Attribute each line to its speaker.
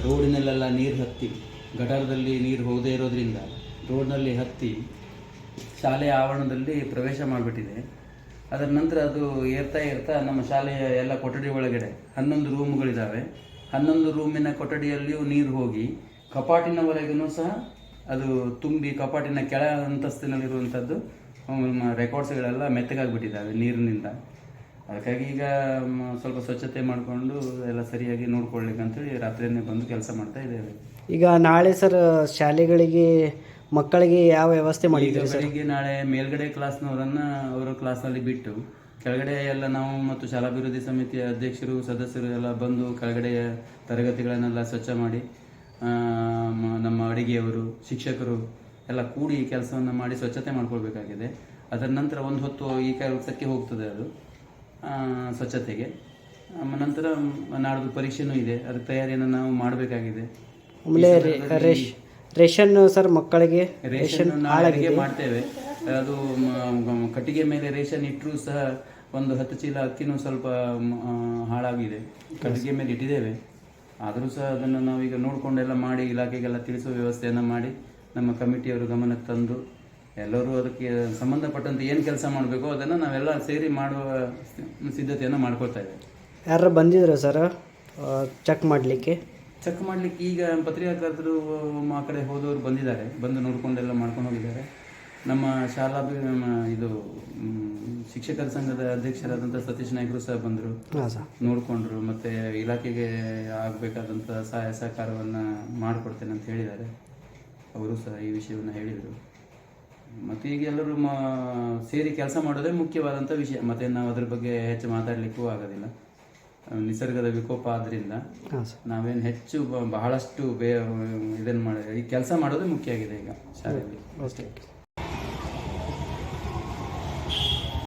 Speaker 1: ರೋಡಿನಲ್ಲೆಲ್ಲ ನೀರು ಹತ್ತಿ ಗಟಾರದಲ್ಲಿ ನೀರು ಹೋಗದೇ ಇರೋದ್ರಿಂದ ರೋಡ್ನಲ್ಲಿ ಹತ್ತಿ ಶಾಲೆಯ ಆವರಣದಲ್ಲಿ ಪ್ರವೇಶ ಮಾಡಿಬಿಟ್ಟಿದೆ. ಅದರ ನಂತರ ಅದು ಏರ್ತಾ ನಮ್ಮ ಶಾಲೆಯ ಎಲ್ಲ ಕೊಠಡಿ ಒಳಗಡೆ 11 ರೂಮ್ಗಳಿದ್ದಾವೆ. 11 ರೂಮಿನ ಕೊಠಡಿಯಲ್ಲಿಯೂ ನೀರು ಹೋಗಿ ಕಪಾಟಿನವರೆಗೂ ಸಹ ಅದು ತುಂಬಿ ಕಪಾಟಿನ ಕೆಳ ಅಂತಸ್ತಿನಲ್ಲಿರುವಂಥದ್ದು ರೆಕಾರ್ಡ್ಸ್ಗಳೆಲ್ಲ ಮೆತ್ತಗಾಗಿಬಿಟ್ಟಿದ್ದಾವೆ ನೀರಿನಿಂದ. ಅದಕ್ಕಾಗಿ ಈಗ ಸ್ವಲ್ಪ ಸ್ವಚ್ಛತೆ ಮಾಡಿಕೊಂಡು ಎಲ್ಲ ಸರಿಯಾಗಿ ನೋಡ್ಕೊಳ್ಲಿಕ್ಕೆ ಅಂತೇಳಿ ರಾತ್ರಿಯೇ ಬಂದು ಕೆಲಸ ಮಾಡ್ತಾ ಇದ್ದೇವೆ.
Speaker 2: ಈಗ ನಾಳೆ ಸರ್ ಶಾಲೆಗಳಿಗೆ ಮಕ್ಕಳಿಗೆ ಯಾವ ವ್ಯವಸ್ಥೆ ಮಾಡಿದ್ದೀರಿ ಸರ್?
Speaker 1: ಬೆಳಿಗ್ಗೆ ನಾಳೆ ಮೇಲ್ಗಡೆ ಕ್ಲಾಸ್ನವರನ್ನು ಅವರ ಕ್ಲಾಸ್ನಲ್ಲಿ ಬಿಟ್ಟು ಕೆಳಗಡೆ ಎಲ್ಲ ನಾವು ಮತ್ತು ಶಾಲಾಭಿವೃದ್ಧಿ ಸಮಿತಿಯ ಅಧ್ಯಕ್ಷರು ಸದಸ್ಯರು ಎಲ್ಲ ಬಂದು ಕೆಳಗಡೆಯ ತರಗತಿಗಳನ್ನೆಲ್ಲ ಸ್ವಚ್ಛ ಮಾಡಿ ನಮ್ಮ ಅಡಿಗೆಯವರು ಶಿಕ್ಷಕರು ಎಲ್ಲ ಕೂಡಿ ಕೆಲಸವನ್ನು ಮಾಡಿ ಸ್ವಚ್ಛತೆ ಮಾಡ್ಕೊಳ್ಬೇಕಾಗಿದೆ. ಅದರ ನಂತರ ಒಂದು ಹೊತ್ತು ಈ ಕೆಲಸಕ್ಕೆ ಹೋಗ್ತದೆ ಅದು ಸ್ವಚ್ಛತೆಗೆ. ನಂತರ ನಾಡ್ದು ಪರೀಕ್ಷೆನೂ ಇದೆ, ಅದಕ್ಕೆ ತಯಾರಿಯನ್ನು ನಾವು ಮಾಡಬೇಕಾಗಿದೆ.
Speaker 2: ಆಮೇಲೆ ರೇಷನ್ ಸರ್ ಮಕ್ಕಳಿಗೆ
Speaker 1: ರೇಷನ್ ನಾಳೆಗೆ ಮಾಡ್ತೇವೆ. ಅದು ಕಟ್ಟಿಗೆ ಮೇಲೆ ರೇಷನ್ ಇಟ್ಟರೂ ಸಹ ಒಂದು 10 ಚೀಲ ಅಕ್ಕಿನೂ ಸ್ವಲ್ಪ ಹಾಳಾಗಿದೆ. ಕಟ್ಟಿಗೆ ಮೇಲೆ ಇಟ್ಟಿದ್ದೇವೆ, ಆದರೂ ಸಹ ಅದನ್ನು ನಾವೀಗ ನೋಡಿಕೊಂಡೆಲ್ಲ ಮಾಡಿ ಇಲಾಖೆಗೆಲ್ಲ ತಿಳಿಸುವ ವ್ಯವಸ್ಥೆಯನ್ನು ಮಾಡಿ ನಮ್ಮ ಕಮಿಟಿಯವರು ಗಮನಕ್ಕೆ ತಂದು ಎಲ್ಲರೂ ಅದಕ್ಕೆ ಸಂಬಂಧಪಟ್ಟಂತೆ ಏನು ಕೆಲಸ ಮಾಡಬೇಕೋ ಅದನ್ನು ನಾವೆಲ್ಲ ಸೇರಿ ಮಾಡುವ ಸಿದ್ಧತೆಯನ್ನು ಮಾಡ್ಕೊಳ್ತಾ ಇದ್ದೇವೆ.
Speaker 2: ಯಾರು ಬಂದಿದ್ರು ಸರ್ ಚೆಕ್ ಮಾಡಲಿಕ್ಕೆ
Speaker 1: ಈಗ ಪತ್ರಿಕಾಕರ್ತರು ಆ ಕಡೆ ಹೋದವರು ಬಂದಿದ್ದಾರೆ, ಬಂದು ನೋಡಿಕೊಂಡೆಲ್ಲ ಮಾಡ್ಕೊಂಡು ಹೋಗಿದ್ದಾರೆ. ನಮ್ಮ ಶಾಲಾ ಇದು ಶಿಕ್ಷಕರ ಸಂಘದ ಅಧ್ಯಕ್ಷರಾದಂಥ ಸತೀಶ್ ನಾಯ್ಕರು ಸಹ ಬಂದರು, ನೋಡಿಕೊಂಡ್ರು. ಮತ್ತು ಇಲಾಖೆಗೆ ಆಗಬೇಕಾದಂಥ ಸಹಾಯ ಸಹಕಾರವನ್ನು ಮಾಡಿಕೊಡ್ತೇನೆ ಅಂತ ಹೇಳಿದ್ದಾರೆ. ಅವರು ಸಹ ಈ ವಿಷಯವನ್ನು ಹೇಳಿದರು. ಮತ್ತು ಈಗ ಎಲ್ಲರೂ ಸೇರಿ ಕೆಲಸ ಮಾಡೋದೇ ಮುಖ್ಯವಾದಂಥ ವಿಷಯ. ಮತ್ತು ನಾವು ಅದ್ರ ಬಗ್ಗೆ ಹೆಚ್ಚು ಮಾತಾಡಲಿಕ್ಕೂ ಆಗೋದಿಲ್ಲ. ನಿಸರ್ಗದ ವಿಕೋಪ ಆದ್ದರಿಂದ ನಾವೇನು ಹೆಚ್ಚು ಬಹಳಷ್ಟು ಇದನ್ನು ಮಾಡಿ ಈ ಕೆಲಸ ಮಾಡೋದೇ ಮುಖ್ಯ ಆಗಿದೆ ಈಗ ಶಾಲೆಯಲ್ಲಿ ಅಷ್ಟೇ.